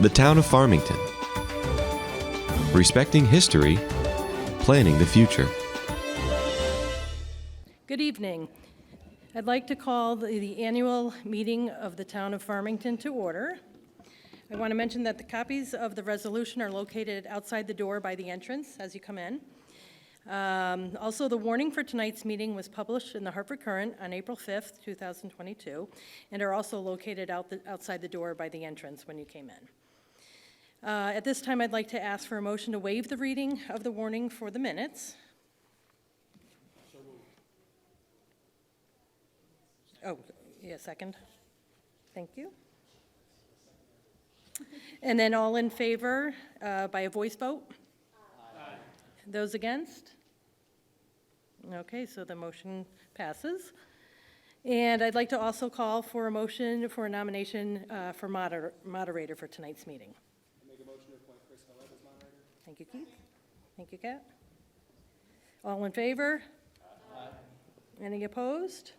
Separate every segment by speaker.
Speaker 1: The town of Farmington. Respecting history, planning the future.
Speaker 2: Good evening. I'd like to call the annual meeting of the town of Farmington to order. I want to mention that the copies of the resolution are located outside the door by the entrance as you come in. Also, the warning for tonight's meeting was published in the Hartford Courant on April 5th, 2022, and are also located outside the door by the entrance when you came in. At this time, I'd like to ask for a motion to waive the reading of the warning for the minutes. Oh, yeah, second. Thank you. And then all in favor by a voice vote? Aye. Those against? Okay, so the motion passes. And I'd like to also call for a motion for a nomination for moderator for tonight's meeting.
Speaker 3: I make a motion to appoint Fiscal as moderator.
Speaker 2: Thank you, Keith. Thank you, Kat. All in favor?
Speaker 3: Aye.
Speaker 2: Any opposed?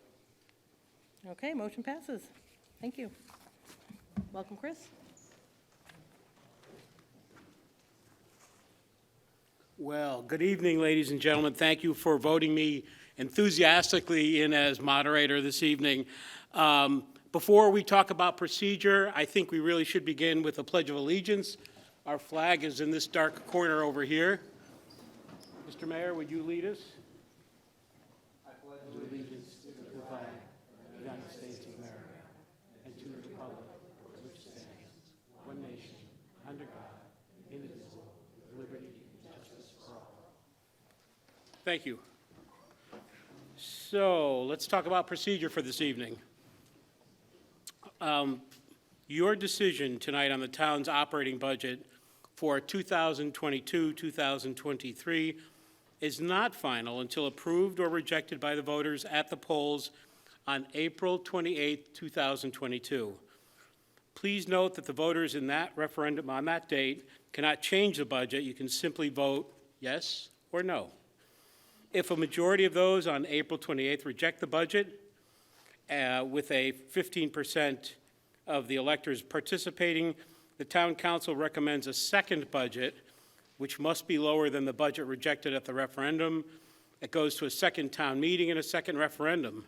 Speaker 2: Okay, motion passes. Thank you. Welcome, Chris.
Speaker 3: Well, good evening, ladies and gentlemen. Thank you for voting me enthusiastically in as moderator this evening. Before we talk about procedure, I think we really should begin with a Pledge of Allegiance. Our flag is in this dark corner over here. Mr. Mayor, would you lead us? I pledge allegiance to the flag of the United States of America and to the republic for which it stands, one nation, under God, indivisible, with liberty and justice for all. Thank you. So let's talk about procedure for this evening. Your decision tonight on the town's operating budget for 2022-2023 is not final until approved or rejected by the voters at the polls on April 28, 2022. Please note that the voters in that referendum on that date cannot change the budget. You can simply vote yes or no. If a majority of those on April 28th reject the budget, with a 15% of the electors participating, the town council recommends a second budget, which must be lower than the budget rejected at the referendum. It goes to a second town meeting and a second referendum.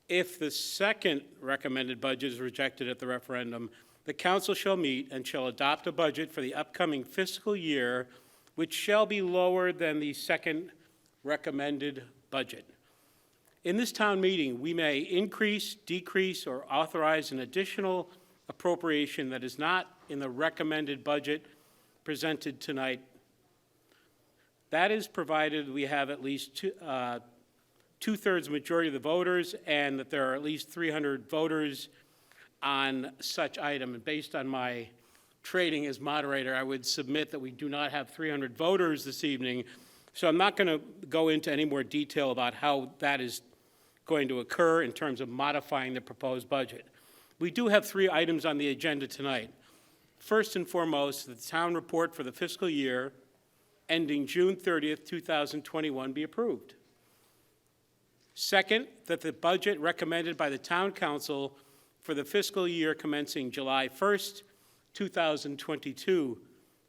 Speaker 3: If the second recommended budget is rejected at the referendum, the council shall meet and shall adopt a budget for the upcoming fiscal year, which shall be lower than the second recommended budget. In this town meeting, we may increase, decrease, or authorize an additional appropriation that is not in the recommended budget presented tonight. That is provided we have at least two-thirds majority of the voters and that there are at least 300 voters on such item. And based on my trading as moderator, I would submit that we do not have 300 voters this evening. So I'm not going to go into any more detail about how that is going to occur in terms of modifying the proposed budget. We do have 3 items on the agenda tonight. First and foremost, the town report for the fiscal year ending June 30th, 2021 be approved. Second, that the budget recommended by the town council for the fiscal year commencing July 1st, 2022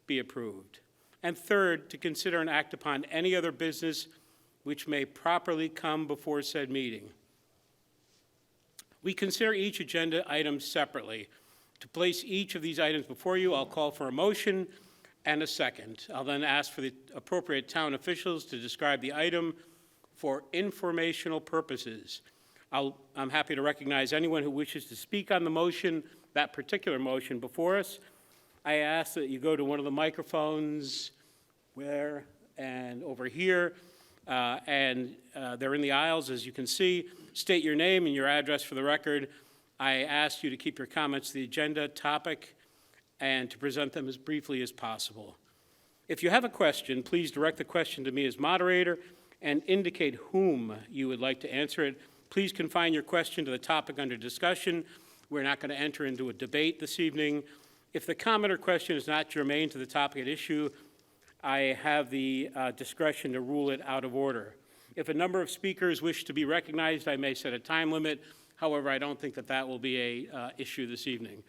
Speaker 3: be approved. And third, to consider and act upon any other business which may properly come before said meeting. We consider each agenda item separately. To place each of these items before you, I'll call for a motion and a second. I'll then ask for the appropriate town officials to describe the item for informational purposes. I'm happy to recognize anyone who wishes to speak on the motion, that particular motion before us. I ask that you go to one of the microphones where and over here, and they're in the aisles, as you can see. State your name and your address for the record. I ask you to keep your comments to the agenda topic and to present them as briefly as possible. If you have a question, please direct the question to me as moderator and indicate whom you would like to answer it. Please confine your question to the topic under discussion. We're not going to enter into a debate this evening. If the comment or question is not germane to the topic at issue, I have the discretion to rule it out of order. If a number of speakers wish to be recognized, I may set a time limit. However, I don't think that that will be an issue this evening.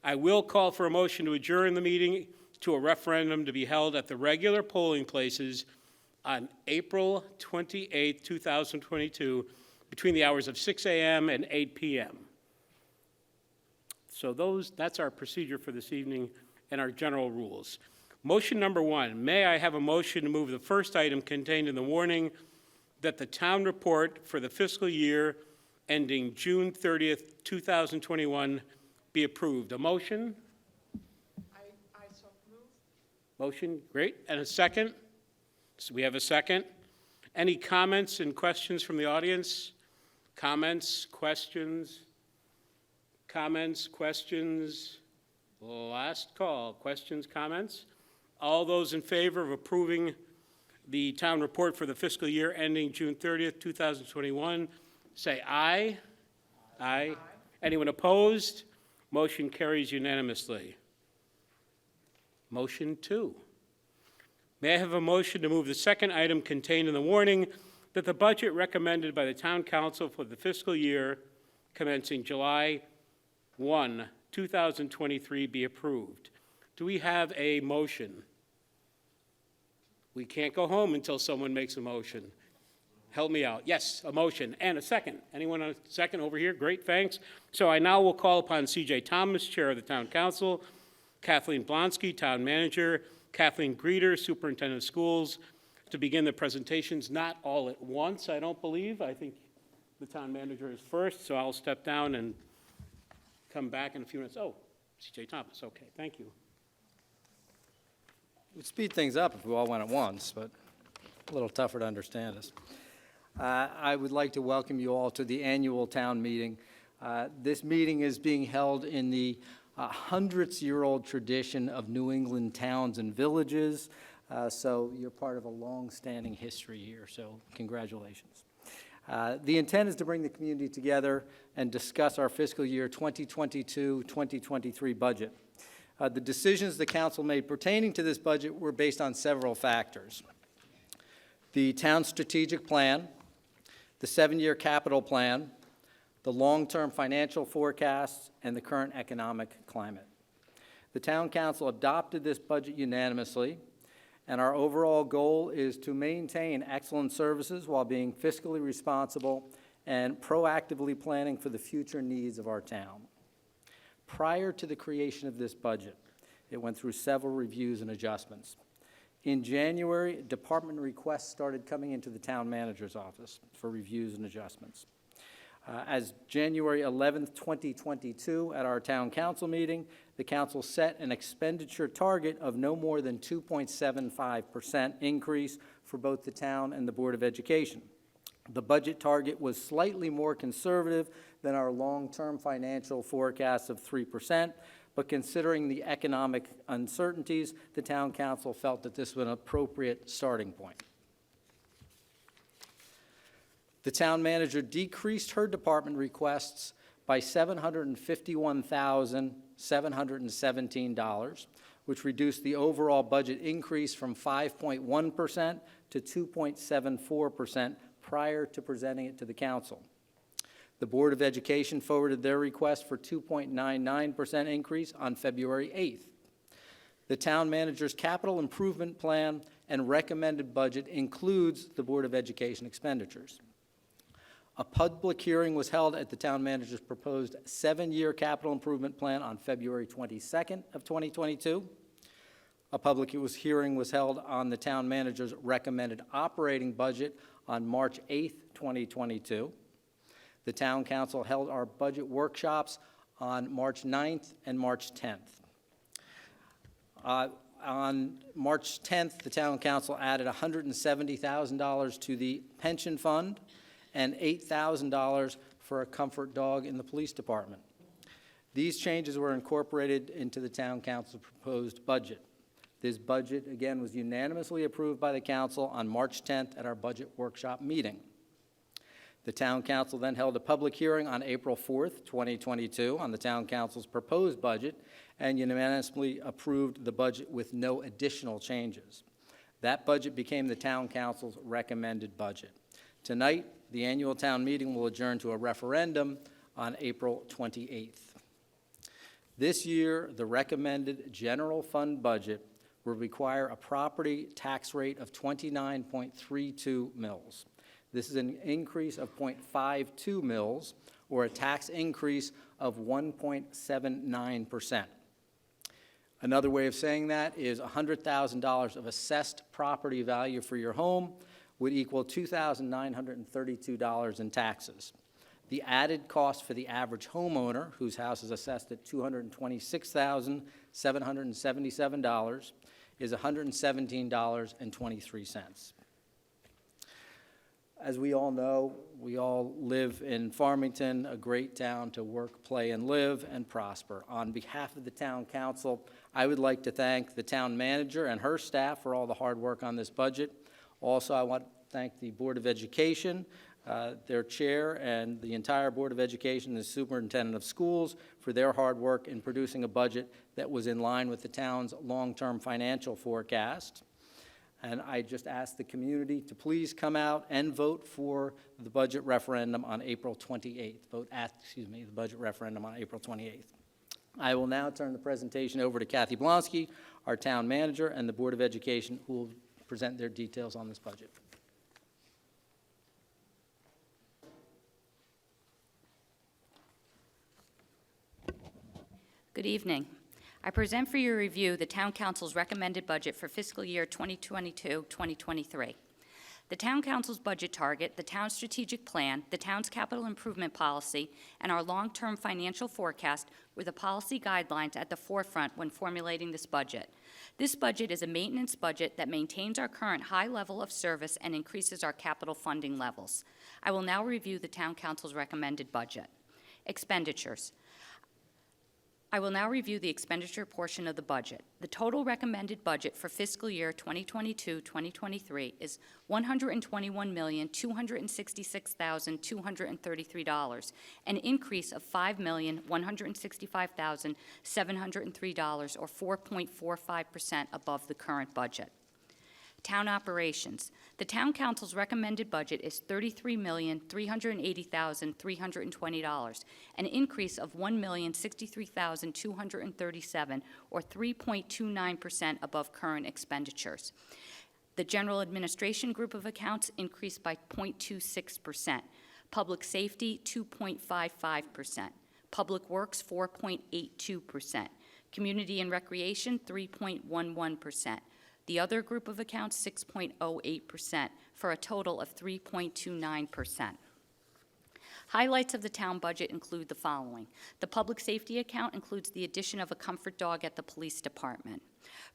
Speaker 3: I will call for a motion to adjourn the meeting to a referendum to be held at the regular polling places on April 28, 2022, between the hours of 6 a.m. and 8 p.m. So that's our procedure for this evening and our general rules. Motion number 1, may I have a motion to move the first item contained in the warning that the town report for the fiscal year ending June 30th, 2021 be approved. A motion?
Speaker 4: I so move.
Speaker 3: Motion, great. And a second? So we have a second. Any comments and questions from the audience? Comments, questions? Comments, questions? Last call. Questions, comments? All those in favor of approving the town report for the fiscal year ending June 30th, 2021, say aye. Aye. Anyone opposed? Motion carries unanimously. Motion 2. May I have a motion to move the second item contained in the warning that the budget recommended by the town council for the fiscal year commencing July 1, 2023 be approved? Do we have a motion? We can't go home until someone makes a motion. Help me out. Yes, a motion and a second. Anyone a second over here? Great, thanks. So I now will call upon C.J. Thomas, Chair of the Town Council, Kathleen Blonsky, Town Manager, Kathleen Greeter, Superintendent of Schools, to begin the presentations, not all at once, I don't believe. I think the Town Manager is first, so I'll step down and come back in a few minutes. Oh, C.J. Thomas, okay, thank you.
Speaker 5: We'd speed things up if we all went at once, but a little tougher to understand us. I would like to welcome you all to the annual town meeting. This meeting is being held in the hundreds-year-old tradition of New England towns and villages, so you're part of a long-standing history here, so congratulations. The intent is to bring the community together and discuss our fiscal year 2022-2023 budget. The decisions the council made pertaining to this budget were based on several factors: the town strategic plan, the 7-year capital plan, the long-term financial forecasts, and the current economic climate. The town council adopted this budget unanimously, and our overall goal is to maintain excellent services while being fiscally responsible and proactively planning for the future needs of our town. Prior to the creation of this budget, it went through several reviews and adjustments. In January, department requests started coming into the town manager's office for reviews and adjustments. As January 11th, 2022, at our town council meeting, the council set an expenditure target of no more than 2.75% increase for both the town and the Board of Education. The budget target was slightly more conservative than our long-term financial forecast of 3%, but considering the economic uncertainties, the town council felt that this was an appropriate starting point. The town manager decreased her department requests by $751,717, which reduced the overall budget increase from 5.1% to 2.74% prior to presenting it to the council. The Board of Education forwarded their request for 2.99% increase on February 8th. The town manager's capital improvement plan and recommended budget includes the Board of Education expenditures. A public hearing was held at the town manager's proposed 7-year capital improvement plan on February 22nd of 2022. A public hearing was held on the town manager's recommended operating budget on March 8th, 2022. The town council held our budget workshops on March 9th and March 10th. On March 10th, the town council added $170,000 to the pension fund and $8,000 for a comfort dog in the police department. These changes were incorporated into the town council's proposed budget. This budget, again, was unanimously approved by the council on March 10th at our budget workshop meeting. The town council then held a public hearing on April 4th, 2022 on the town council's proposed budget and unanimously approved the budget with no additional changes. That budget became the town council's recommended budget. Tonight, the annual town meeting will adjourn to a referendum on April 28th. This year, the recommended general fund budget will require a property tax rate of 29.32 mils. This is an increase of 0.52 mils, or a tax increase of 1.79%. Another way of saying that is $100,000 of assessed property value for your home would equal $2,932 in taxes. The added cost for the average homeowner, whose house is assessed at $226,777, is $117.23. As we all know, we all live in Farmington, a great town to work, play, and live and prosper. On behalf of the town council, I would like to thank the town manager and her staff for all the hard work on this budget. Also, I want to thank the Board of Education, their chair, and the entire Board of Education, the superintendent of schools, for their hard work in producing a budget that was in line with the town's long-term financial forecast. And I just ask the community to please come out and vote for the budget referendum on April 28th. Vote at, the budget referendum on April 28th. I will now turn the presentation over to Kathy Blonsky, our town manager, and the Board of Education, who will present their details on this budget.
Speaker 6: Good evening. I present for your review the Town Council's recommended budget for fiscal year 2022-2023. The Town Council's budget target, the town's strategic plan, the town's capital improvement policy, and our long-term financial forecast were the policy guidelines at the forefront when formulating this budget. This budget is a maintenance budget that maintains our current high level of service and increases our capital funding levels. I will now review the Town Council's recommended budget. Expenditures. I will now review the expenditure portion of the budget. The total recommended budget for fiscal year 2022-2023 is $121,266,233, an increase of $5,165,703, or 4.45% above the current budget. Town operations. The Town Council's recommended budget is $33,380,320, an increase of $1,063,237, or 3.29% above current expenditures. The General Administration group of accounts increased by 0.26%. Public Safety, 2.55%. Public Works, 4.82%. Community and Recreation, 3.11%. The other group of accounts, 6.08%, for a total of 3.29%. Highlights of the town budget include the following. The public safety account includes the addition of a comfort dog at the police department.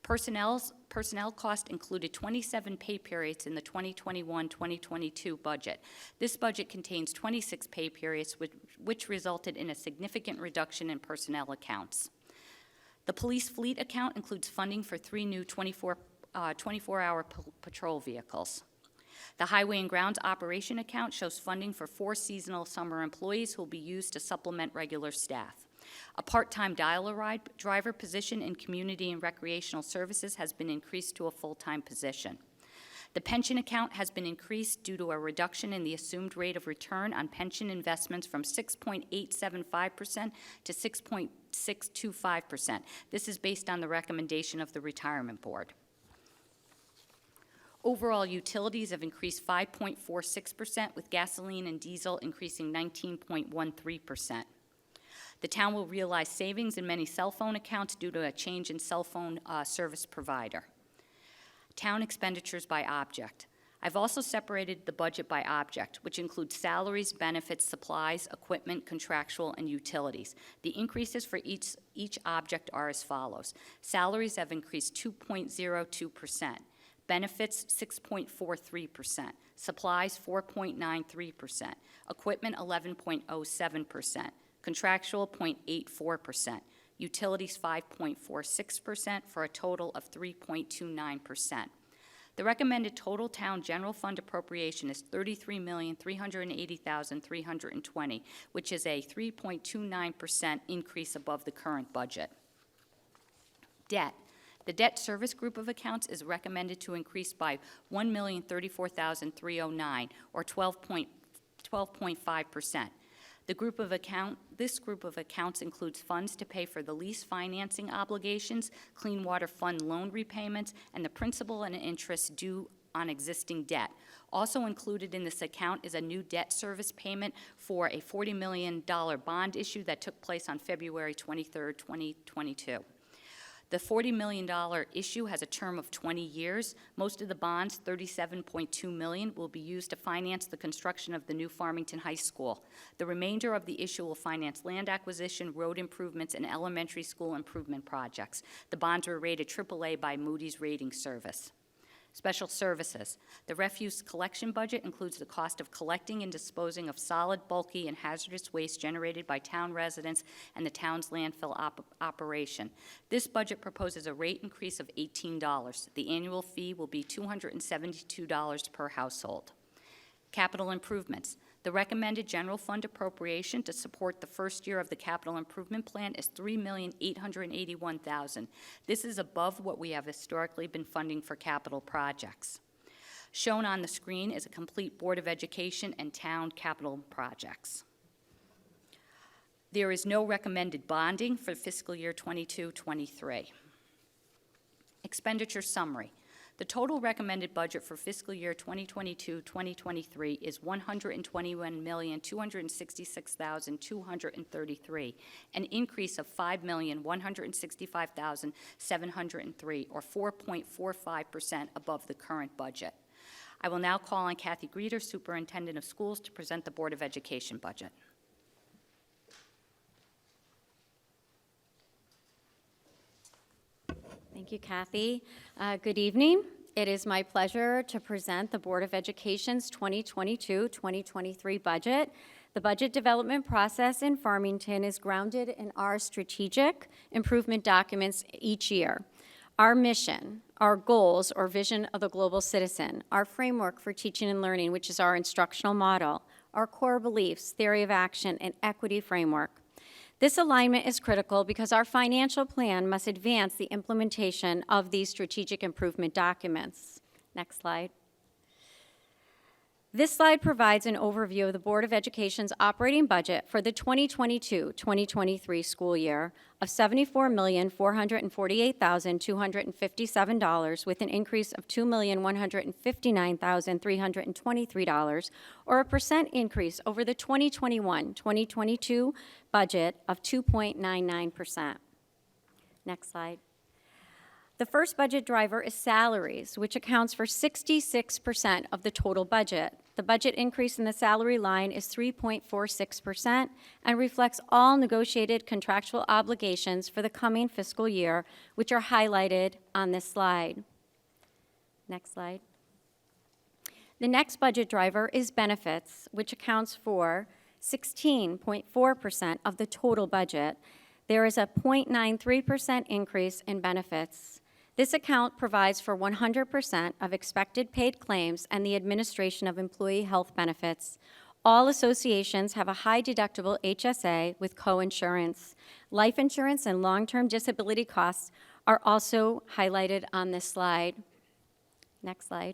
Speaker 6: Personnel cost included 27 pay periods in the 2021-2022 budget. This budget contains 26 pay periods, which resulted in a significant reduction in personnel accounts. The police fleet account includes funding for 3 new 24-hour patrol vehicles. The Highway and Grounds Operation account shows funding for 4 seasonal summer employees who will be used to supplement regular staff. A part-time dial-a-ride driver position in Community and Recreational Services has been increased to a full-time position. The pension account has been increased due to a reduction in the assumed rate of return on pension investments from 6.875% to 6.625%. This is based on the recommendation of the Retirement Board. Overall utilities have increased 5.46%, with gasoline and diesel increasing 19.13%. The town will realize savings in many cell phone accounts due to a change in cell phone service provider. Town expenditures by object. I've also separated the budget by object, which includes salaries, benefits, supplies, equipment, contractual, and utilities. The increases for each object are as follows. Salaries have increased 2.02%. Benefits, 6.43%. Supplies, 4.93%. Equipment, 11.07%. Contractual, 0.84%. Utilities, 5.46%, for a total of 3.29%. The recommended total town general fund appropriation is $33,380,320, which is a 3.29% increase above the current budget. Debt. The debt service group of accounts is recommended to increase by $1,034,309, or 12.5%. This group of accounts includes funds to pay for the lease financing obligations, Clean Water Fund loan repayments, and the principal and interest due on existing debt. Also included in this account is a new debt service payment for a $40 million bond issue that took place on February 23, 2022. The $40 million issue has a term of 20 years. Most of the bonds, $37.2 million, will be used to finance the construction of the new Farmington High School. The remainder of the issue will finance land acquisition, road improvements, and elementary school improvement projects. The bonds were rated AAA by Moody's Rating Service. Special services. The refuse collection budget includes the cost of collecting and disposing of solid, bulky, and hazardous waste generated by town residents and the town's landfill operation. This budget proposes a rate increase of $18. The annual fee will be $272 per household. Capital improvements. The recommended general fund appropriation to support the first year of the capital improvement plan is $3,881,000. This is above what we have historically been funding for capital projects. Shown on the screen is a complete Board of Education and town capital projects. There is no recommended bonding for fiscal year 22-23. Expenditure summary. The total recommended budget for fiscal year 2022-2023 is $121,266,233, an increase of $5,165,703, or 4.45% above the current budget. I will now call on Kathy Greeter, Superintendent of Schools, to present the Board of Education budget.
Speaker 7: Thank you, Kathy. Good evening. It is my pleasure to present the Board of Education's 2022-2023 budget. The budget development process in Farmington is grounded in our strategic improvement documents each year. Our mission, our goals or vision of the global citizen, our framework for teaching and learning, which is our instructional model, our core beliefs, theory of action, and equity framework. This alignment is critical because our financial plan must advance the implementation of these strategic improvement documents. Next slide. This slide provides an overview of the Board of Education's operating budget for the 2022-2023 school year of $74,448,257, with an increase of $2,159,323, or a percent increase over the 2021-2022 budget of 2.99%. Next slide. The first budget driver is salaries, which accounts for 66% of the total budget. The budget increase in the salary line is 3.46% and reflects all negotiated contractual obligations for the coming fiscal year, which are highlighted on this slide. Next slide. The next budget driver is benefits, which accounts for 16.4% of the total budget. There is a 0.93% increase in benefits. This account provides for 100% of expected paid claims and the administration of employee health benefits. All associations have a high deductible HSA with co-insurance. Life insurance and long-term disability costs are also highlighted on this slide. Next slide.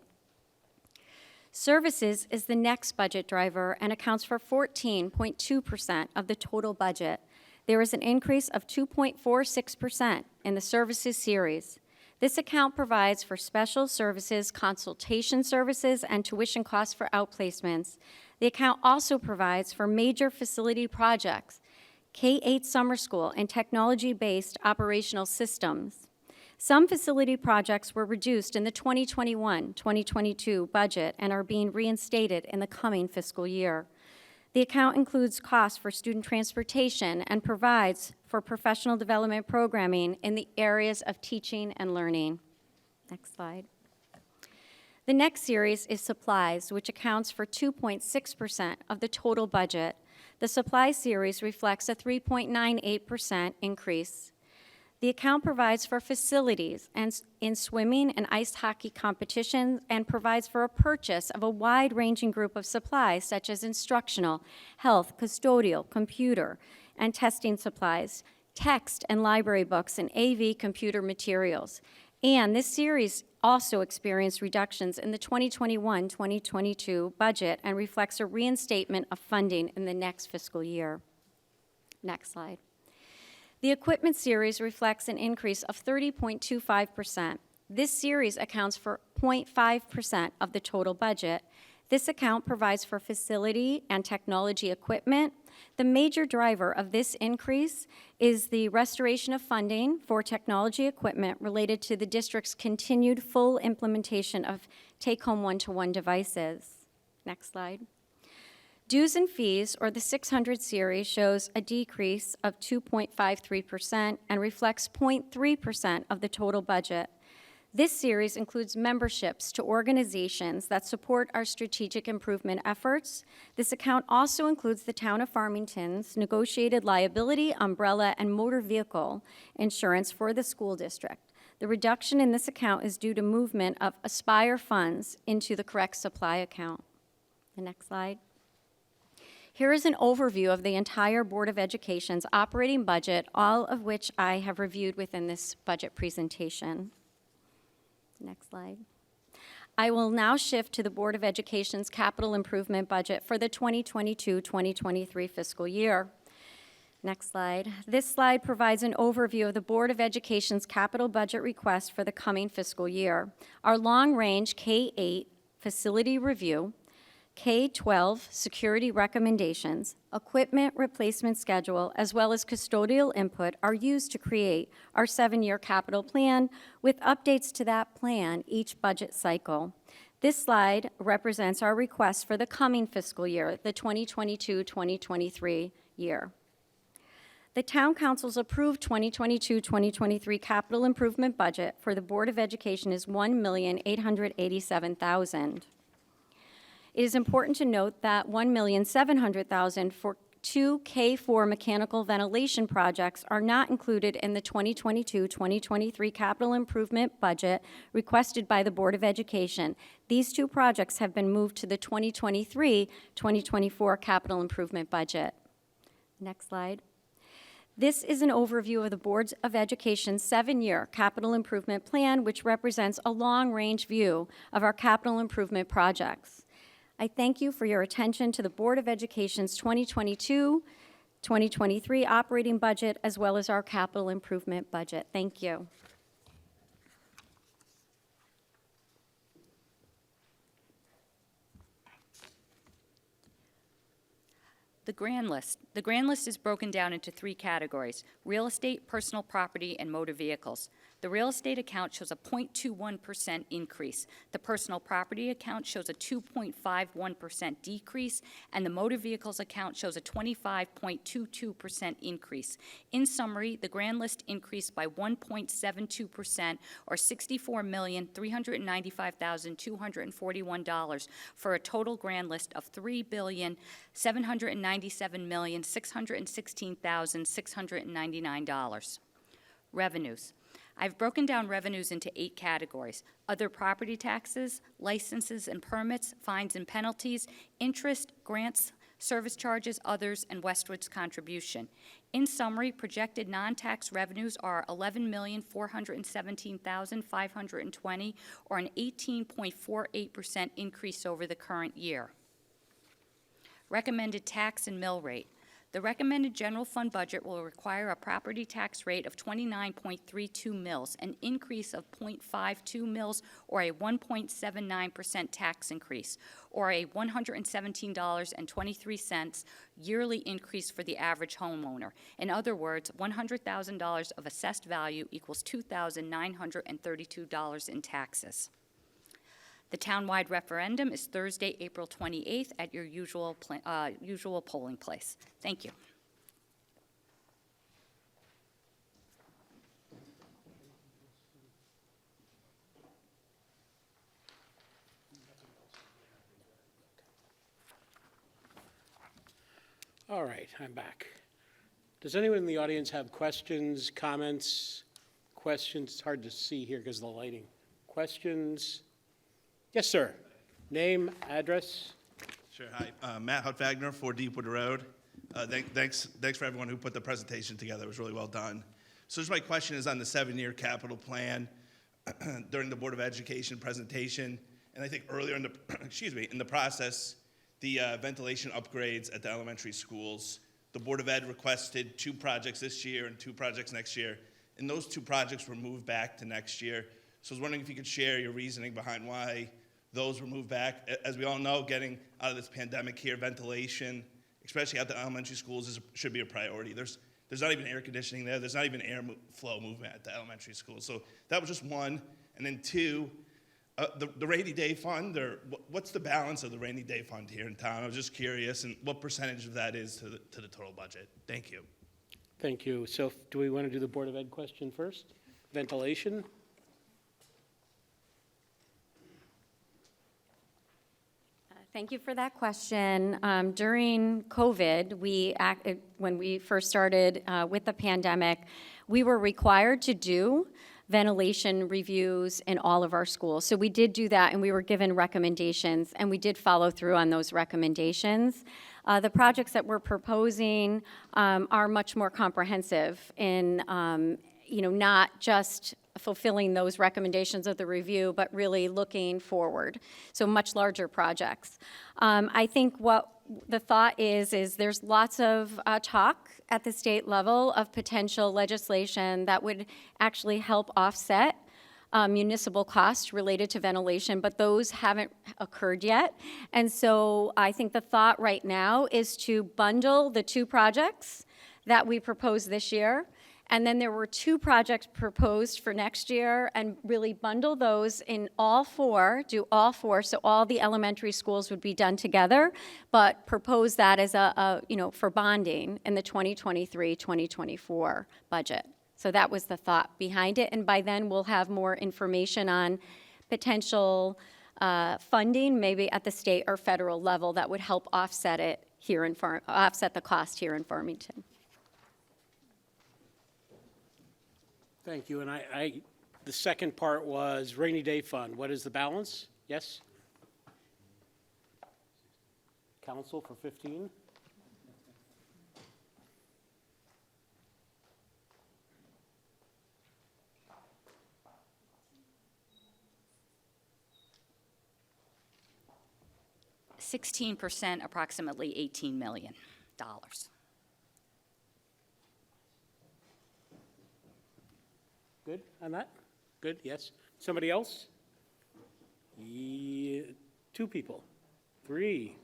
Speaker 7: Services is the next budget driver and accounts for 14.2% of the total budget. There is an increase of 2.46% in the services series. This account provides for special services, consultation services, and tuition costs for outplacements. The account also provides for major facility projects, K-8 summer school, and technology-based operational systems. Some facility projects were reduced in the 2021-2022 budget and are being reinstated in the coming fiscal year. The account includes costs for student transportation and provides for professional development programming in the areas of teaching and learning. Next slide. The next series is supplies, which accounts for 2.6% of the total budget. The supply series reflects a 3.98% increase. The account provides for facilities and in swimming and ice hockey competitions and provides for a purchase of a wide-ranging group of supplies such as instructional, health, custodial, computer, and testing supplies, text and library books, and AV computer materials. And this series also experienced reductions in the 2021-2022 budget and reflects a reinstatement of funding in the next fiscal year. Next slide. The equipment series reflects an increase of 30.25%. This series accounts for 0.5% of the total budget. This account provides for facility and technology equipment. The major driver of this increase is the restoration of funding for technology equipment related to the district's continued full implementation of take-home one-to-one devices. Next slide. Dues and fees, or the 600 series, shows a decrease of 2.53% and reflects 0.3% of the total budget. This series includes memberships to organizations that support our strategic improvement efforts. This account also includes the Town of Farmington's negotiated liability, umbrella, and motor vehicle insurance for the school district. The reduction in this account is due to movement of Aspire funds into the correct supply account. The next slide. Here is an overview of the entire Board of Education's operating budget, all of which I have reviewed within this budget presentation. Next slide. I will now shift to the Board of Education's capital improvement budget for the 2022-2023 fiscal year. Next slide. This slide provides an overview of the Board of Education's capital budget request for the coming fiscal year. Our long-range K-8 facility review, K-12 security recommendations, equipment replacement schedule, as well as custodial input are used to create our 7-year capital plan with updates to that plan each budget cycle. This slide represents our request for the coming fiscal year, the 2022-2023 year. The Town Council's approved 2022-2023 capital improvement budget for the Board of Education is $1,887,000. It is important to note that $1,700,000 for 2 K-4 mechanical ventilation projects are not included in the 2022-2023 capital improvement budget requested by the Board of Education. These 2 projects have been moved to the 2023-2024 capital improvement budget. Next slide. This is an overview of the Board of Education's 7-year capital improvement plan, which represents a long-range view of our capital improvement projects. I thank you for your attention to the Board of Education's 2022-2023 operating budget, as well as our capital improvement budget. Thank you.
Speaker 6: The grand list. The grand list is broken down into 3 categories: real estate, personal property, and motor vehicles. The real estate account shows a 0.21% increase. The personal property account shows a 2.51% decrease, and the motor vehicles account shows a 25.22% increase. In summary, the grand list increased by 1.72%, or $64,395,241, for a total grand list of $3,797,616,699. Revenues. I've broken down revenues into 8 categories: other property taxes, licenses and permits, fines and penalties, interest, grants, service charges, others, and Westwood's contribution. In summary, projected non-tax revenues are $11,417,520, or an 18.48% increase over the current year. Recommended tax and mill rate. The recommended general fund budget will require a property tax rate of 29.32 mils, an increase of 0.52 mils, or a 1.79% tax increase, or a $117.23 yearly increase for the average homeowner. In other words, $100,000 of assessed value equals $2,932 in taxes. The townwide referendum is Thursday, April 28th at your usual polling place. Thank you.
Speaker 3: All right, I'm back. Does anyone in the audience have questions, comments? Questions? It's hard to see here because of the lighting. Questions? Yes, sir. Name, address?
Speaker 8: Sure. Hi, Matt Hutfagner, 4 Deepwood Road. Thanks for everyone who put the presentation together. It was really well done. So just my question is on the 7-year capital plan. during the Board of Education presentation, and I think earlier in the, in the process, the ventilation upgrades at the elementary schools. The Board of Ed requested 2 projects this year and 2 projects next year, and those 2 projects were moved back to next year. So I was wondering if you could share your reasoning behind why those were moved back. As we all know, getting out of this pandemic here, ventilation, especially at the elementary schools, should be a priority. There's not even air conditioning there. There's not even flow movement at the elementary schools. So that was just 1. And then 2, the rainy day fund, or what's the balance of the rainy day fund here in town? I was just curious, and what percentage of that is to the total budget? Thank you.
Speaker 3: Thank you. So do we want to do the Board of Ed question first? Ventilation?
Speaker 7: Thank you for that question. During COVID, when we first started with the pandemic, we were required to do ventilation reviews in all of our schools. So we did do that, and we were given recommendations, and we did follow through on those recommendations. The projects that we're proposing are much more comprehensive in, not just fulfilling those recommendations of the review, but really looking forward. So much larger projects. I think what the thought is there's lots of talk at the state level of potential legislation that would actually help offset municipal costs related to ventilation, but those haven't occurred yet. And so I think the thought right now is to bundle the 2 projects that we proposed this year. And then there were 2 projects proposed for next year, and really bundle those in all 4, do all 4, so all the elementary schools would be done together, but propose that as for bonding in the 2023-2024 budget. So that was the thought behind it, and by then we'll have more information on potential funding, maybe at the state or federal level, that would help offset it here in offset the cost here in Farmington.
Speaker 3: Thank you. And the second part was rainy day fund. What is the balance? Yes? Council for 15?
Speaker 6: %, approximately $18 million.
Speaker 3: Good on that? Good, yes. Somebody else? 2 people. 3.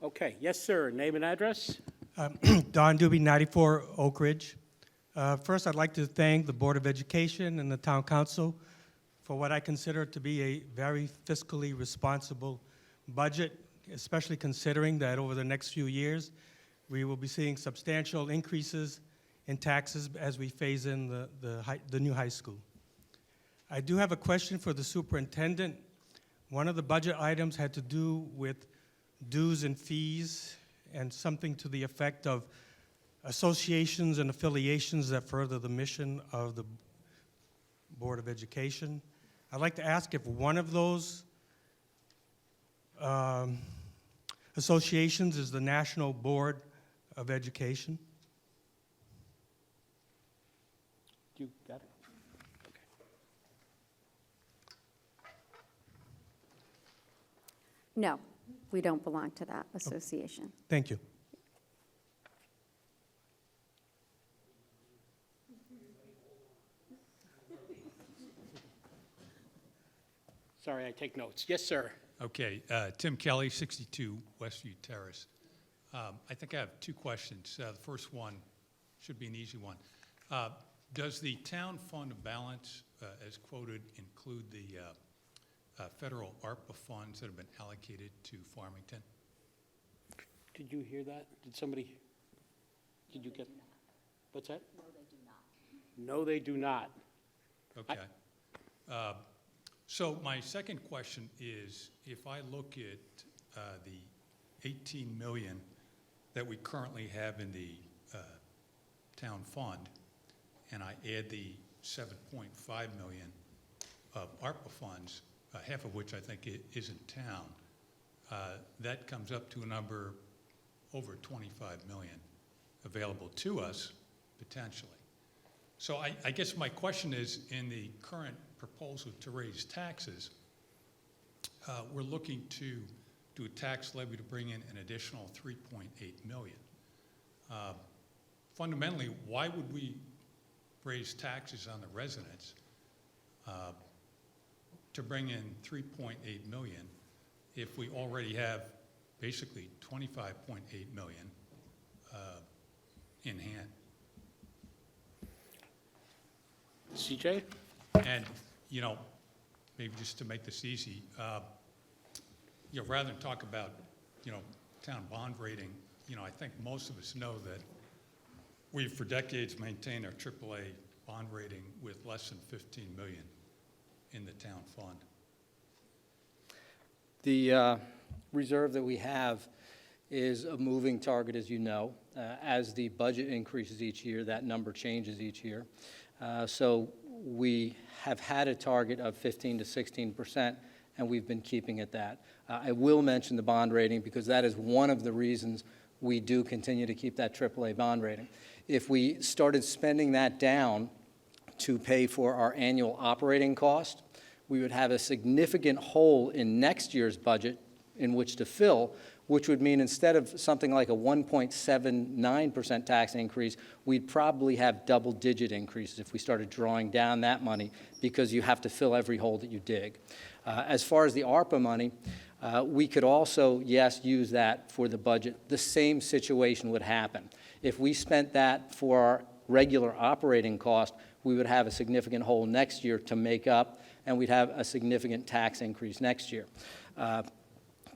Speaker 3: Okay, yes, sir. Name and address?
Speaker 9: Don Doobie, 94 Oak Ridge. First, I'd like to thank the Board of Education and the Town Council for what I consider to be a very fiscally responsible budget, especially considering that over the next few years, we will be seeing substantial increases in taxes as we phase in the new high school. I do have a question for the superintendent. One of the budget items had to do with dues and fees, and something to the effect of associations and affiliations that further the mission of the Board of Education. I'd like to ask if one of those associations is the National Board of Education.
Speaker 3: You got it? Okay.
Speaker 7: No, we don't belong to that association.
Speaker 9: Thank you.
Speaker 3: Sorry, I take notes. Yes, sir.
Speaker 10: Okay, Tim Kelly, 62 Westview Terrace. I think I have 2 questions. The first one should be an easy one. Does the town fund balance, as quoted, include the federal ARPA funds that have been allocated to Farmington?
Speaker 3: Did you hear that? Did you get? What's that?
Speaker 6: No, they do not.
Speaker 3: No, they do not.
Speaker 10: Okay. So my second question is, if I look at the $18 million that we currently have in the town fund, and I add the $7.5 million of ARPA funds, half of which I think is in town, that comes up to a number over $25 million available to us, potentially. So I guess my question is, in the current proposal to raise taxes, we're looking to do a tax levy to bring in an additional $3.8 million. Fundamentally, why would we raise taxes on the residents to bring in $3.8 million if we already have basically $25.8 million in hand?
Speaker 3: CJ?
Speaker 10: And, you know, maybe just to make this easy, you know, rather than talk about, you know, town bond rating, you know, I think most of us know that we've for decades maintained our AAA bond rating with less than $15 million in the town fund.
Speaker 5: The reserve that we have is a moving target, as you know. As the budget increases each year, that number changes each year. So we have had a target of 15 to 16%, and we've been keeping at that. I will mention the bond rating because that is one of the reasons we do continue to keep that AAA bond rating. If we started spending that down to pay for our annual operating cost, we would have a significant hole in next year's budget in which to fill, which would mean instead of something like a 1.79% tax increase, we'd probably have double-digit increases if we started drawing down that money because you have to fill every hole that you dig. As far as the ARPA money, we could also, yes, use that for the budget. The same situation would happen. If we spent that for our regular operating cost, we would have a significant hole next year to make up, and we'd have a significant tax increase next year.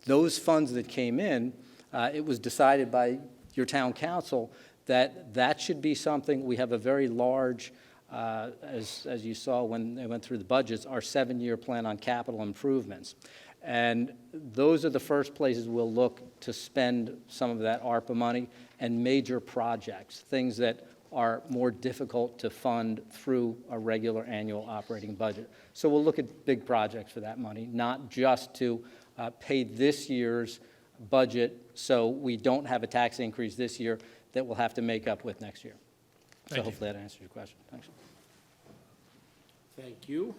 Speaker 5: Those funds that came in, it was decided by your town council that that should be something. We have a very large, as you saw when they went through the budgets, our 7-year plan on capital improvements. And those are the first places we'll look to spend some of that ARPA money and major projects, things that are more difficult to fund through a regular annual operating budget. So we'll look at big projects for that money, not just to pay this year's budget so we don't have a tax increase this year that we'll have to make up with next year. So hopefully that answers your question. Thanks.
Speaker 3: Thank you.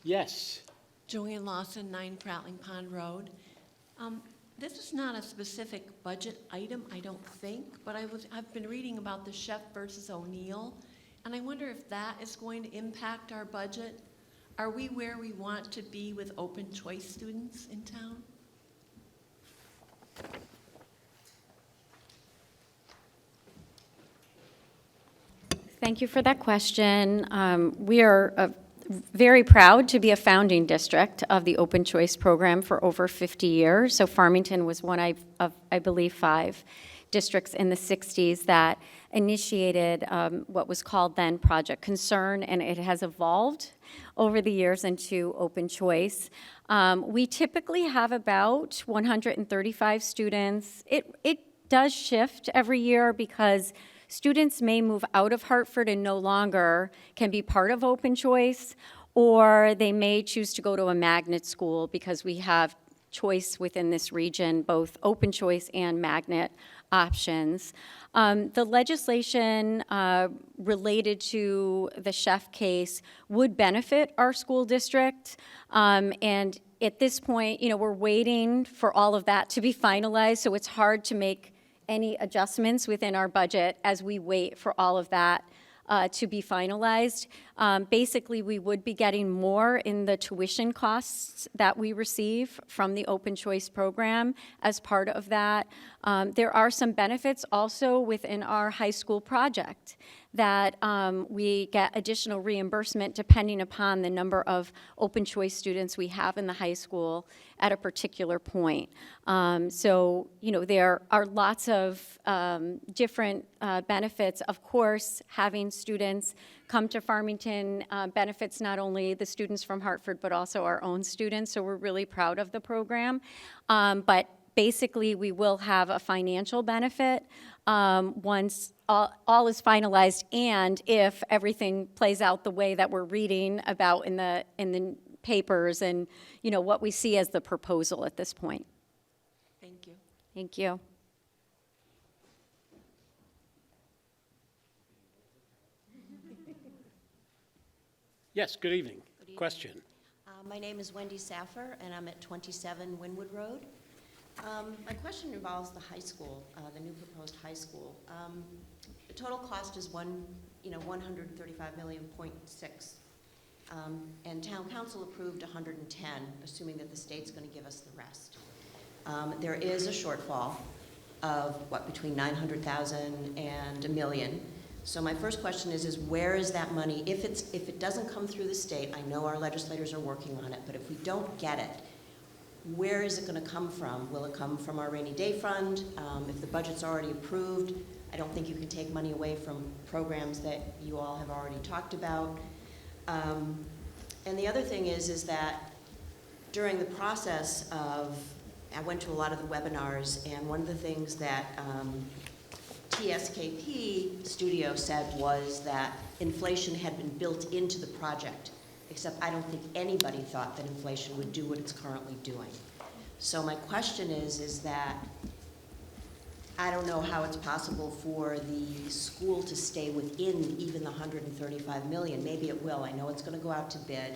Speaker 3: Yes.
Speaker 11: Joanne Lawson, 9 Prattling Pond Road. This is not a specific budget item, I don't think, but I've been reading about the Chef versus O'Neill, and I wonder if that is going to impact our budget. Are we where we want to be with open choice students in town?
Speaker 7: Thank you for that question. We are very proud to be a founding district of the Open Choice Program for over 50 years. So Farmington was one of, I believe, 5 districts in the 60s that initiated what was called then Project Concern, and it has evolved over the years into Open Choice. We typically have about 135 students. It does shift every year because students may move out of Hartford and no longer can be part of Open Choice, or they may choose to go to a magnet school because we have choice within this region, both open choice and magnet options. The legislation related to the Chef case would benefit our school district, and at this point, you know, we're waiting for all of that to be finalized, so it's hard to make any adjustments within our budget as we wait for all of that to be finalized. Basically, we would be getting more in the tuition costs that we receive from the Open Choice Program as part of that. There are some benefits also within our high school project that we get additional reimbursement depending upon the number of Open Choice students we have in the high school at a particular point. So, you know, there are lots of different benefits. Of course, having students come to Farmington benefits not only the students from Hartford, but also our own students, so we're really proud of the program. But basically, we will have a financial benefit once all is finalized, and if everything plays out the way that we're reading about in the papers and, you know, what we see as the proposal at this point.
Speaker 11: Thank you.
Speaker 7: Thank you.
Speaker 3: Yes, good evening. Question.
Speaker 12: My name is Wendy Saffer, and I'm at 27 Wynwood Road. My question involves the high school, the new proposed high school. The total cost is 135 million, 0.6. And town council approved 110, assuming that the state's going to give us the rest. There is a shortfall of, between 900,000 and $1 million. So my first question is where is that money? If it doesn't come through the state, I know our legislators are working on it, but if we don't get it, where is it going to come from? Will it come from our rainy day fund? If the budget's already approved, I don't think you can take money away from programs that you all have already talked about. And the other thing is that during the process of, I went to a lot of the webinars, and one of the things that TSKP Studio said was that inflation had been built into the project, except I don't think anybody thought that inflation would do what it's currently doing. So my question is that I don't know how it's possible for the school to stay within even the 135 million. Maybe it will. I know it's going to go out to bid,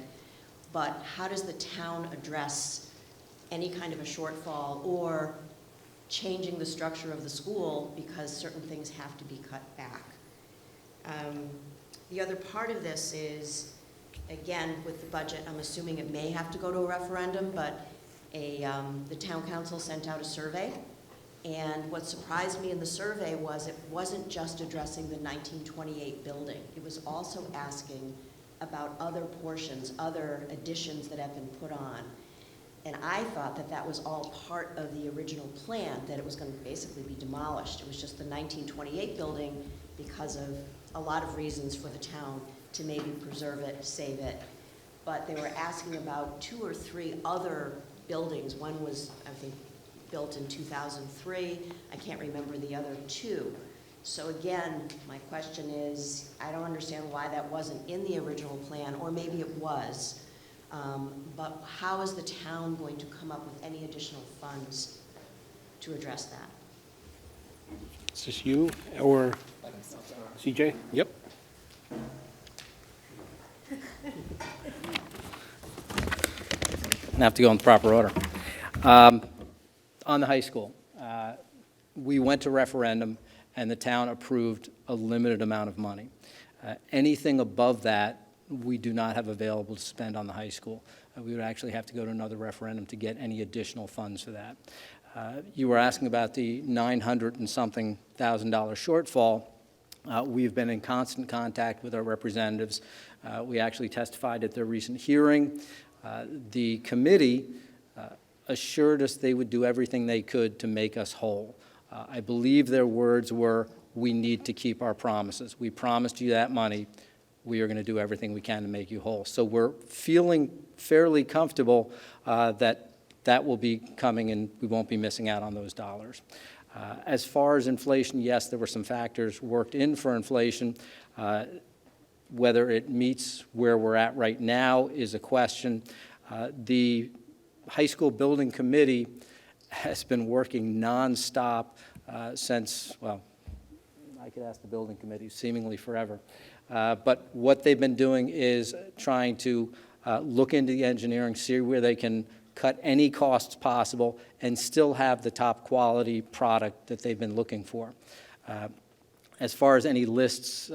Speaker 12: but how does the town address any kind of a shortfall or changing the structure of the school because certain things have to be cut back? The other part of this is, again, with the budget, I'm assuming it may have to go to a referendum, but the town council sent out a survey. And what surprised me in the survey was it wasn't just addressing the 1928 building. It was also asking about other portions, other additions that have been put on. And I thought that that was all part of the original plan, that it was going to basically be demolished. It was just the 1928 building because of a lot of reasons for the town to maybe preserve it, save it. But they were asking about 2 or 3 other buildings. One was, I think, built in 2003. I can't remember the other 2. So again, my question is, I don't understand why that wasn't in the original plan, or maybe it was. But how is the town going to come up with any additional funds to address that?
Speaker 3: Is this you or CJ? Yep.
Speaker 5: I have to go in the proper order. On the high school, we went to referendum, and the town approved a limited amount of money. Anything above that, we do not have available to spend on the high school. We would actually have to go to another referendum to get any additional funds for that. You were asking about the $900 and something thousand shortfall. We've been in constant contact with our representatives. We actually testified at their recent hearing. The committee assured us they would do everything they could to make us whole. I believe their words were, "We need to keep our promises. We promised you that money. We are going to do everything we can to make you whole." So we're feeling fairly comfortable that that will be coming and we won't be missing out on those dollars. As far as inflation, yes, there were some factors worked in for inflation. Whether it meets where we're at right now is a question. The high school building committee has been working nonstop since, well, I could ask the building committee, seemingly forever. But what they've been doing is trying to look into the engineering, see where they can cut any costs possible and still have the top quality product that they've been looking for. As far as any lists,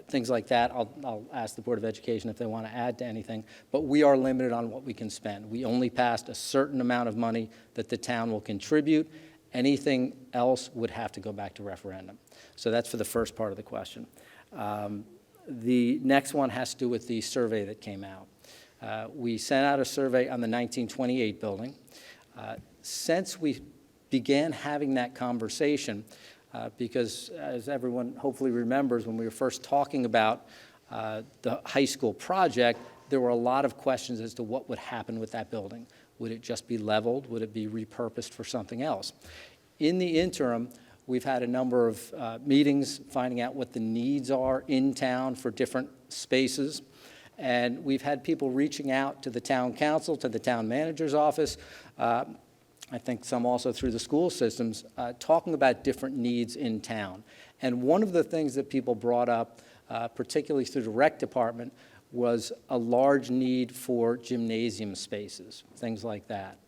Speaker 5: things like that, I'll ask the Board of Education if they want to add to anything, but we are limited on what we can spend. We only passed a certain amount of money that the town will contribute. Anything else would have to go back to referendum. So that's for the first part of the question. The next one has to do with the survey that came out. We sent out a survey on the 1928 building. Since we began having that conversation, because as everyone hopefully remembers, when we were first talking about the high school project, there were a lot of questions as to what would happen with that building. Would it just be leveled? Would it be repurposed for something else? In the interim, we've had a number of meetings finding out what the needs are in town for different spaces. And we've had people reaching out to the town council, to the town manager's office, I think some also through the school systems, talking about different needs in town. And one of the things that people brought up, particularly through the rec department, was a large need for gymnasium spaces, things like that.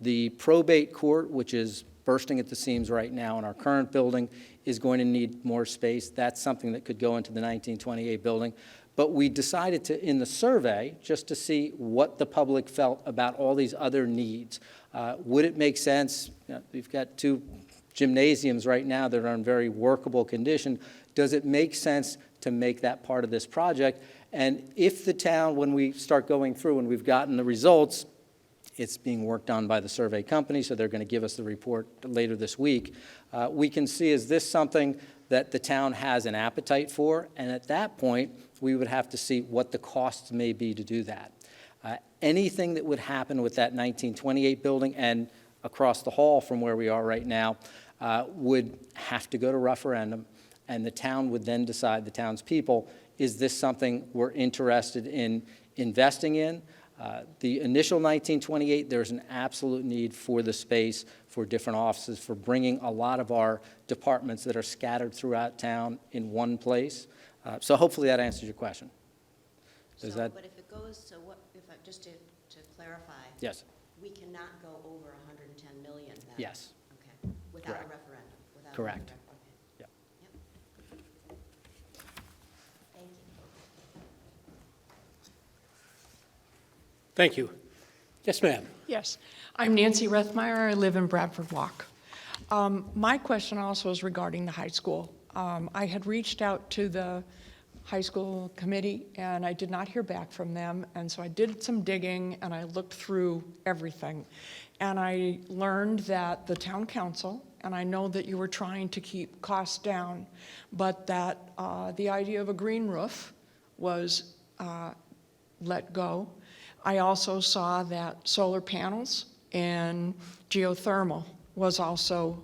Speaker 5: The probate court, which is bursting at the seams right now in our current building, is going to need more space. That's something that could go into the 1928 building. But we decided to, in the survey, just to see what the public felt about all these other needs. Would it make sense? We've got 2 gymnasiums right now that are in very workable condition. Does it make sense to make that part of this project? And if the town, when we start going through and we've gotten the results, it's being worked on by the survey company, so they're going to give us the report later this week. We can see, is this something that the town has an appetite for? And at that point, we would have to see what the costs may be to do that. Anything that would happen with that 1928 building and across the hall from where we are right now would have to go to referendum, and the town would then decide, the townspeople, is this something we're interested in investing in? The initial 1928, there's an absolute need for the space, for different offices, for bringing a lot of our departments that are scattered throughout town in one place. So hopefully that answers your question. Does that?
Speaker 12: But if it goes, so what, if I, just to clarify.
Speaker 5: Yes.
Speaker 12: We cannot go over 110 million then?
Speaker 5: Yes.
Speaker 12: Okay, without
Speaker 5: Correct.
Speaker 12: a referendum? Without
Speaker 5: Correct.
Speaker 12: Okay.
Speaker 5: Yep.
Speaker 12: Yep. Thank you.
Speaker 3: Thank you. Yes, ma'am.
Speaker 4: Yes. I'm Nancy Rethmeyer. I live in Bradford Walk. My question also is regarding the high school. I had reached out to the high school committee, and I did not hear back from them, and so I did some digging, and I looked through everything. And I learned that the town council, and I know that you were trying to keep costs down, but that the idea of a green roof was let go. I also saw that solar panels and geothermal was also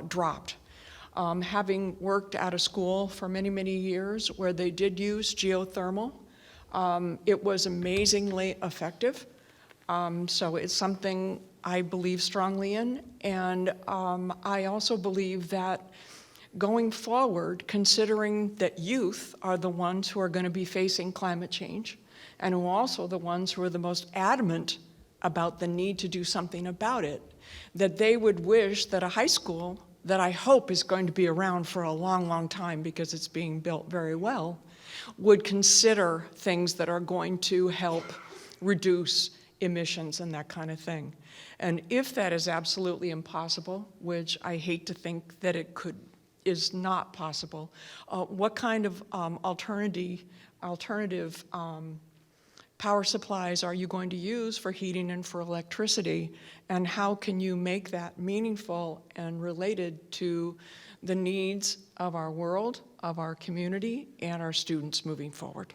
Speaker 4: dropped. Having worked at a school for many, many years where they did use geothermal, it was amazingly effective. So it's something I believe strongly in. And I also believe that going forward, considering that youth are the ones who are going to be facing climate change, and who are also the ones who are the most adamant about the need to do something about it, that they would wish that a high school that I hope is going to be around for a long, long time because it's being built very well, would consider things that are going to help reduce emissions and that kind of thing. And if that is absolutely impossible, which I hate to think that it is not possible, what kind of alternative power supplies are you going to use for heating and for electricity, and how can you make that meaningful and related to the needs of our world, of our community, and our students moving forward?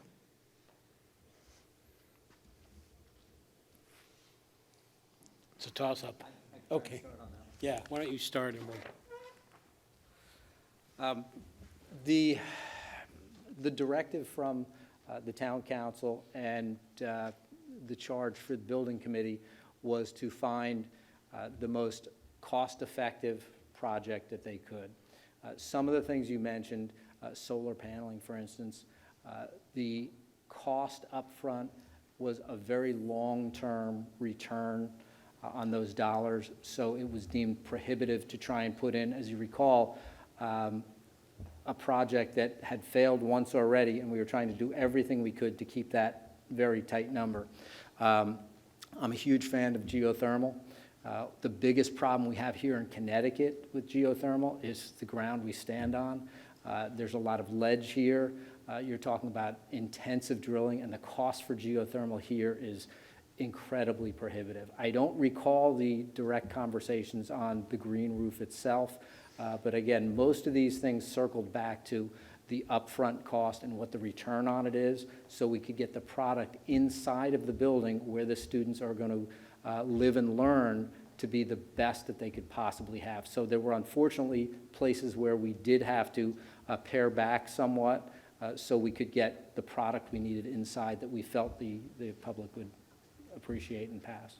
Speaker 3: It's a toss-up. Okay. Yeah, why don't you start and we'll...
Speaker 5: The directive from the town council and the charge for the building committee was to find the most cost-effective project that they could. Some of the things you mentioned, solar paneling, for instance, the cost up front was a very long-term return on those dollars, so it was deemed prohibitive to try and put in, as you recall, a project that had failed once already, and we were trying to do everything we could to keep that very tight number. I'm a huge fan of geothermal. The biggest problem we have here in Connecticut with geothermal is the ground we stand on. There's a lot of ledge here. You're talking about intensive drilling, and the cost for geothermal here is incredibly prohibitive. I don't recall the direct conversations on the green roof itself, but again, most of these things circled back to the upfront cost and what the return on it is, so we could get the product inside of the building where the students are going to live and learn to be the best that they could possibly have. So there were unfortunately places where we did have to pare back somewhat so we could get the product we needed inside that we felt the public would appreciate and pass.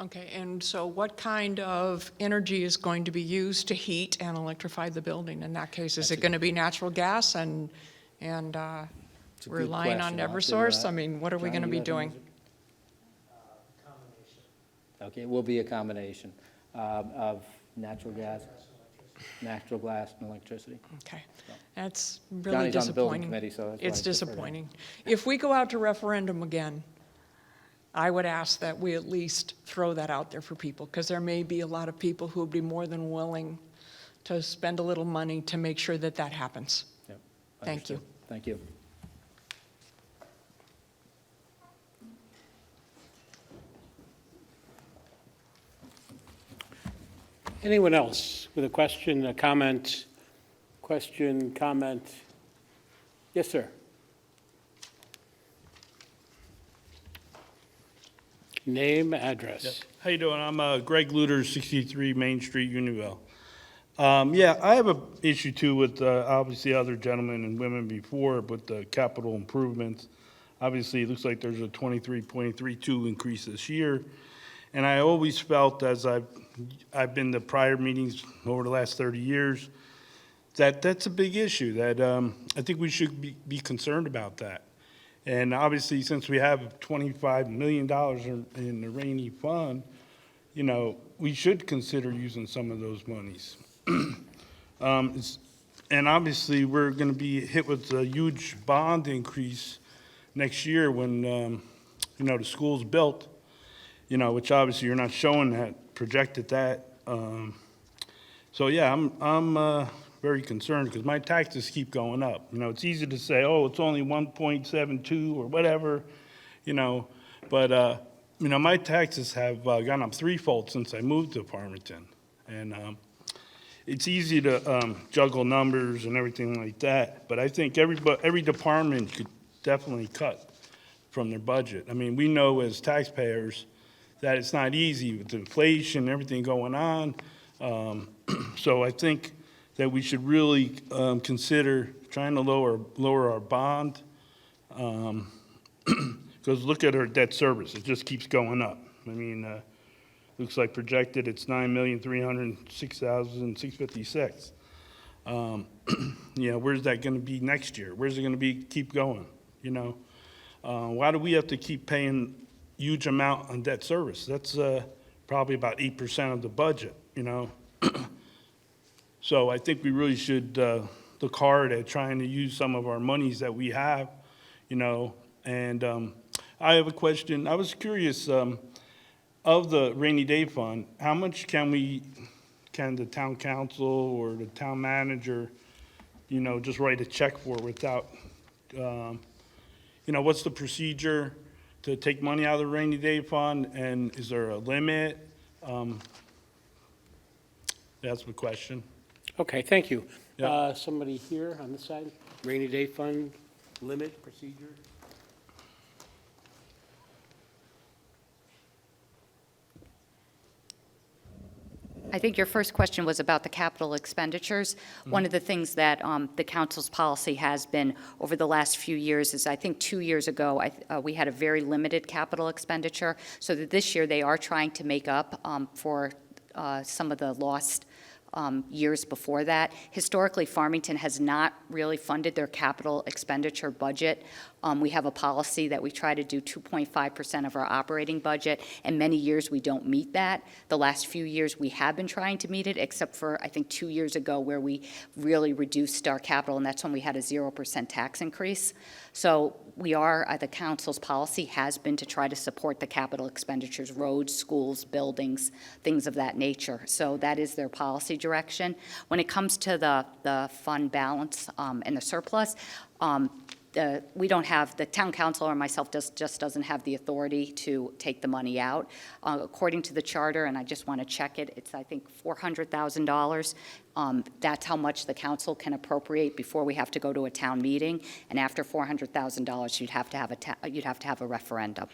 Speaker 4: Okay, and so what kind of energy is going to be used to heat and electrify the building in that case? Is it going to be natural gas and
Speaker 5: It's a good
Speaker 4: relying on
Speaker 5: question. I'll have to,
Speaker 4: Eversource? I mean, what are we
Speaker 5: Johnny,
Speaker 4: going to
Speaker 5: you
Speaker 4: be
Speaker 5: have an
Speaker 4: doing?
Speaker 5: answer? Okay, it will be a combination of natural gas and electricity.
Speaker 4: Okay, that's really
Speaker 5: Johnny's on the building
Speaker 4: disappointing.
Speaker 5: committee, so that's why
Speaker 4: It's
Speaker 5: I defer to him.
Speaker 4: disappointing. If we go out to referendum again, I would ask that we at least throw that out there for people, because there may be a lot of people who would be more than willing to spend a little money to make sure that that happens.
Speaker 5: Yep,
Speaker 4: Thank you.
Speaker 5: understood. Thank you.
Speaker 3: Anyone else with a question, a comment? Question, comment? Yes, sir. Name, address.
Speaker 13: How you doing? I'm Greg Luter, 63 Main Street, Unionville. Yeah, I have an issue too with obviously other gentlemen and women before, but the capital improvements. Obviously, it looks like there's a 23.32 increase this year. And I always felt, as I've been to prior meetings over the last 30 years, that that's a big issue, that I think we should be concerned about that. And obviously, since we have $25 million in the rainy fund, you know, we should consider using some of those monies. And obviously, we're going to be hit with a huge bond increase next year when, you know, the school's built, you know, which obviously you're not showing that, projected that. So yeah, I'm very concerned because my taxes keep going up. You know, it's easy to say, oh, it's only 1.72 or whatever, you know, but, you know, my taxes have gone up threefold since I moved to Farmington. And it's easy to juggle numbers and everything like that, but I think every department could definitely cut from their budget. I mean, we know as taxpayers that it's not easy with inflation and everything going on. So I think that we should really consider trying to lower our bond. Because look at our debt service, it just keeps going up. I mean, looks like projected it's $9,306,656. You know, where's that going to be next year? Where's it going to be? Keep going. You know, why do we have to keep paying huge amount on debt service? That's probably about 8% of the budget. You know, so I think we really should look hard at trying to use some of our monies that we have. You know, and I have a question. I was curious. Of the rainy day fund, how much can the town council or the town manager, you know, just write a check for without, you know, what's the procedure to take money out of the rainy day fund, and is there a limit? That's my question.
Speaker 3: Okay, thank you.
Speaker 13: Yeah.
Speaker 3: Somebody here on this side? Rainy day fund, limit, procedure?
Speaker 6: I think your first question was about the capital expenditures. One of the things that the council's policy has been over the last few years is, I think 2 years ago, we had a very limited capital expenditure, so that this year they are trying to make up for some of the lost years before that. Historically, Farmington has not really funded their capital expenditure budget. We have a policy that we try to do 2.5% of our operating budget, and many years we don't meet that. The last few years we have been trying to meet it, except for, I think, 2 years ago where we really reduced our capital, and that's when we had a 0% tax increase. So we are, the council's policy has been to try to support the capital expenditures, roads, schools, buildings, things of that nature. So that is their policy direction. When it comes to the fund balance and the surplus, we don't have, the town council or myself just doesn't have the authority to take the money out. According to the charter, and I just want to check it, it's, I think, $400,000. That's how much the council can appropriate before we have to go to a town meeting. And after $400,000, you'd have to have a referendum.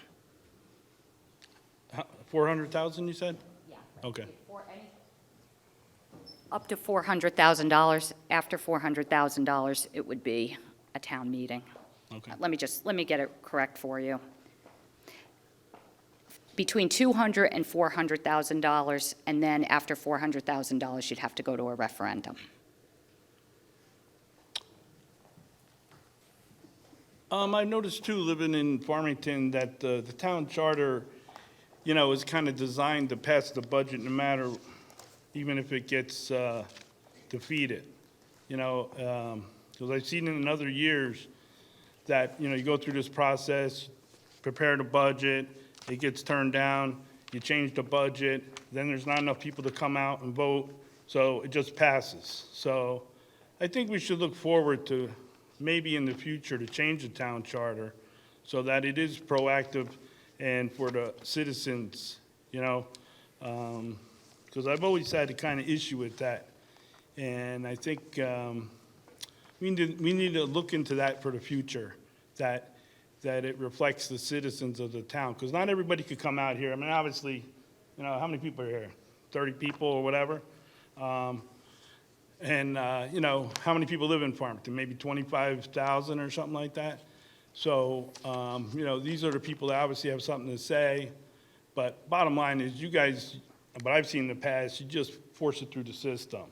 Speaker 13: 400,000, you said?
Speaker 6: Yeah.
Speaker 13: Okay.
Speaker 6: Up to $400,000. After $400,000, it would be a town meeting.
Speaker 13: Okay.
Speaker 6: Let me get it correct for you. Between $200,000 and $400,000, and then after $400,000, you'd have to go to a referendum.
Speaker 13: I noticed too, living in Farmington, that the town charter, is kind of designed to pass the budget no matter, even if it gets defeated. Because I've seen in other years that, you go through this process, prepare the budget, it gets turned down, you change the budget, then there's not enough people to come out and vote, so it just passes. So I think we should look forward to maybe in the future to change the town charter so that it is proactive and for the citizens, because I've always had a kind of issue with that. And I think we need to look into that for the future, that it reflects the citizens of the town. Because not everybody could come out here. I mean, obviously, how many people are here? 30 people or whatever? How many people live in Farmington? Maybe 25,000 or something like that. So, these are the people that obviously have something to say. But bottom line is, you guys, what I've seen in the past, you just force it through the system.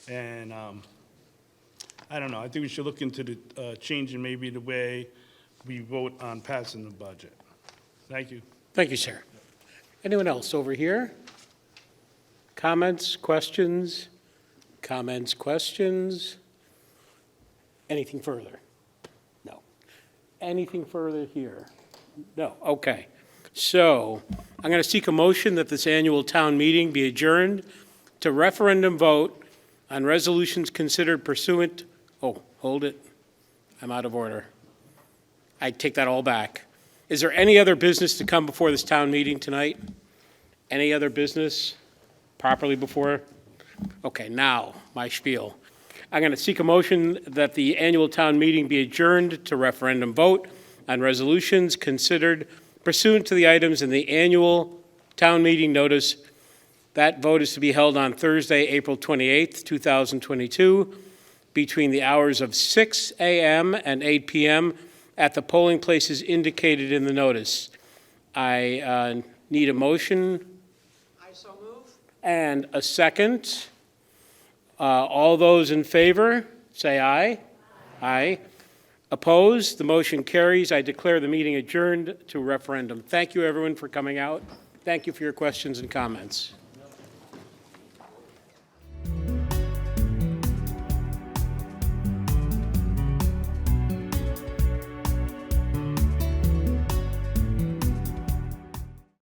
Speaker 13: And I don't know, I think we should look into the changing maybe the way we vote on passing the budget. Thank you.
Speaker 3: Thank you, sir. Anyone else over here? Comments, questions? Comments, questions? Anything further? No. Anything further here? No, okay. So I'm going to seek a motion that this annual town meeting be adjourned to referendum vote on resolutions considered pursuant, hold it. I'm out of order. I take that all back. Is there any other business to come before this town meeting tonight? Any other business properly before? Okay, now, my spiel. I'm going to seek a motion that the annual town meeting be adjourned to referendum vote on resolutions considered pursuant to the items in the annual town meeting notice. That vote is to be held on Thursday, April 28th, 2022, between the hours of 6 a.m. and 8 p.m. at the polling places indicated in the notice. I need a motion.
Speaker 4: I so move.
Speaker 3: And a second. All those in favor, say aye. Aye. Opposed? The motion carries. I declare the meeting adjourned to referendum. Thank you, everyone, for coming out. Thank you for your questions and comments.